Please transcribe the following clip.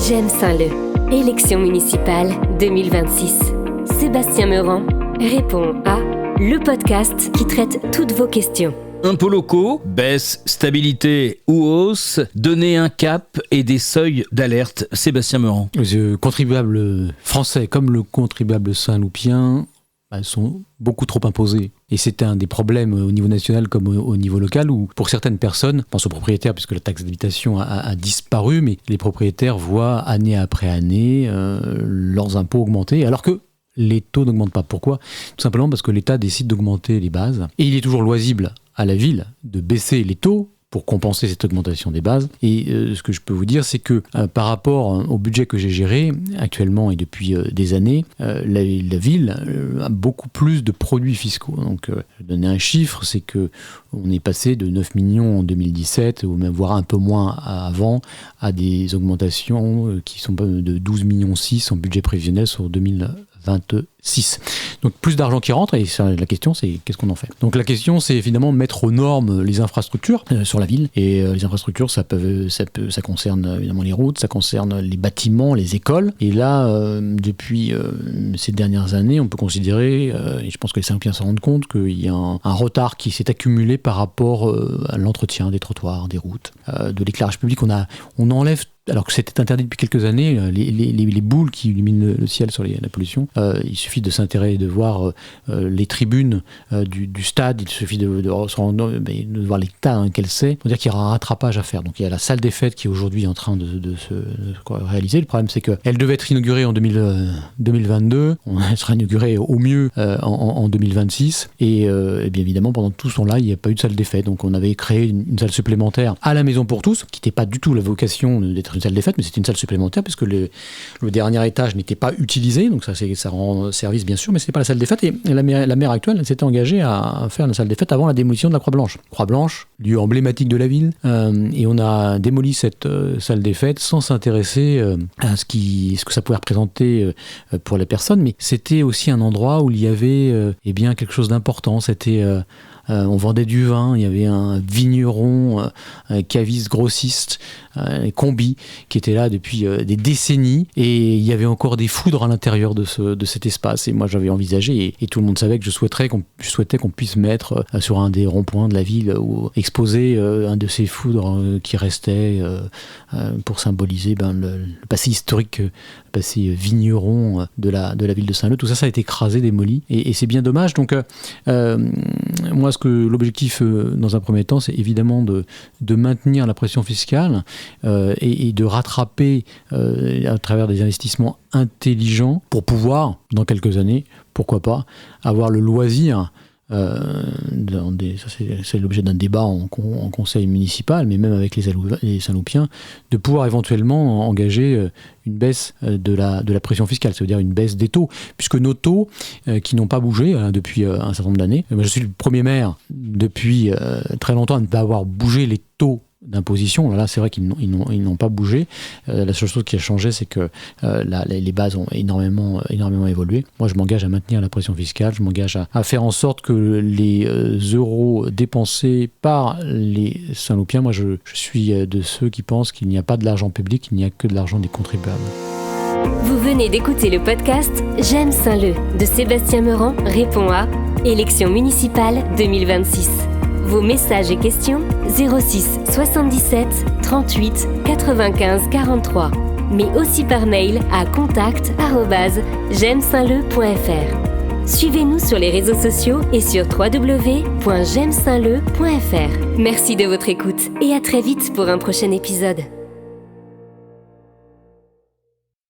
J'aime Saint-Leu. Élection municipale 2026. Sébastien Meurant répond à le podcast qui traite toutes vos questions. Impôts locaux, baisse, stabilité ou hausse, donner un cap et des seuils d'alerte. Sébastien Meurant. Les contribuables français comme le contribuable saint-loupien sont beaucoup trop imposés. Et c'était un des problèmes au niveau national comme au niveau local où pour certaines personnes, je pense aux propriétaires puisque la taxe d'habitation a disparu, mais les propriétaires voient année après année leurs impôts augmenter alors que les taux n'augmentent pas. Pourquoi ? Tout simplement parce que l'État décide d'augmenter les bases et il est toujours loisible à la ville de baisser les taux pour compenser cette augmentation des bases. Et ce que je peux vous dire, c'est que par rapport au budget que j'ai géré actuellement et depuis des années, la ville a beaucoup plus de produits fiscaux. Donc, je vais donner un chiffre, c'est qu'on est passé de 9 millions en 2017, ou même voire un peu moins avant, à des augmentations qui sont de 12,6 millions en budget prévisionnel sur 2026. Donc plus d'argent qui rentre et la question c'est qu'est-ce qu'on en fait. Donc la question c'est évidemment de mettre aux normes les infrastructures sur la ville et les infrastructures ça concerne évidemment les routes, ça concerne les bâtiments, les écoles et là depuis ces dernières années on peut considérer et je pense que les Saint-Loupiens s'en rendent compte qu'il y a un retard qui s'est accumulé par rapport à l'entretien des trottoirs, des routes, de l'éclairage public. On enlève alors que c'était interdit depuis quelques années, les boules qui illuminent le ciel sur la pollution, il suffit de s'intéresser, de voir les tribunes du stade, il suffit de voir l'état dans lequel c'est, pour dire qu'il y aura un rattrapage à faire. Donc il y a la salle des fêtes qui est aujourd'hui en train de se réaliser. Le problème c'est qu'elle devait être inaugurée en 2022, elle sera inaugurée au mieux en 2026, et bien évidemment pendant tout ce temps-là, il n'y a pas eu de salle des fêtes. Donc on avait créé une salle supplémentaire à la Maison pour tous, qui n'était pas du tout la vocation d'être une salle des fêtes, mais c'était une salle supplémentaire puisque le dernier étage n'était pas utilisé, donc ça rend service bien sûr, mais c'est pas la salle des fêtes. Et la maire actuelle s'était engagée à faire une salle des fêtes avant la démolition de la Croix-Blanche. Croix-Blanche, lieu emblématique de la ville, et on a démoli cette salle des fêtes sans s'intéresser à ce que ça pouvait représenter pour les personnes, mais c'était aussi un endroit où il y avait quelque chose d'important. C'était on vendait du vin, il y avait un vigneron, caviste, grossiste, combi, qui était là depuis des décennies, et il y avait encore des foudres à l'intérieur de cet espace. Et moi, j'avais envisagé, et tout le monde savait que je souhaitais qu'on puisse mettre sur un des ronds-points de la ville, ou exposer un de ces foudres qui restait pour symboliser le passé historique, le passé vigneron de la ville de Saint-Leu. Tout ça, ça a été écrasé, démoli, et c'est bien dommage. Donc, moi, l'objectif, dans un premier temps, c'est évidemment de maintenir la pression fiscale et de rattraper à travers des investissements intelligents pour pouvoir, dans quelques années, pourquoi pas, avoir le loisir, c'est l'objet d'un débat en conseil municipal, mais même avec les Saint-Loupiens, de pouvoir éventuellement engager une baisse de la pression fiscale, ça veut dire une baisse des taux, puisque nos taux qui n'ont pas bougé depuis un certain nombre d'années, je suis le premier maire depuis très longtemps à ne pas avoir bougé les taux d'imposition. Là, c'est vrai qu'ils n'ont pas bougé. La seule chose qui a changé, c'est que les bases ont énormément évolué. Moi, je m'engage à maintenir la pression fiscale. Je m'engage à faire en sorte que les euros dépensés par les Saint-Loupiens, moi, je suis de ceux qui pensent qu'il n'y a pas de l'argent public, il n'y a que de l'argent des contribuables. Vous venez d'écouter le podcast J'aime Saint-Leu de Sébastien Meurant répond à Élection municipale 2026. Vos messages et questions 06 77 38 95 43, mais aussi par mail à contact@j'aimesaintleu.fr. Suivez-nous sur les réseaux sociaux et sur www.j'aimesaintleu.fr. Merci de votre écoute et à très vite pour un prochain épisode.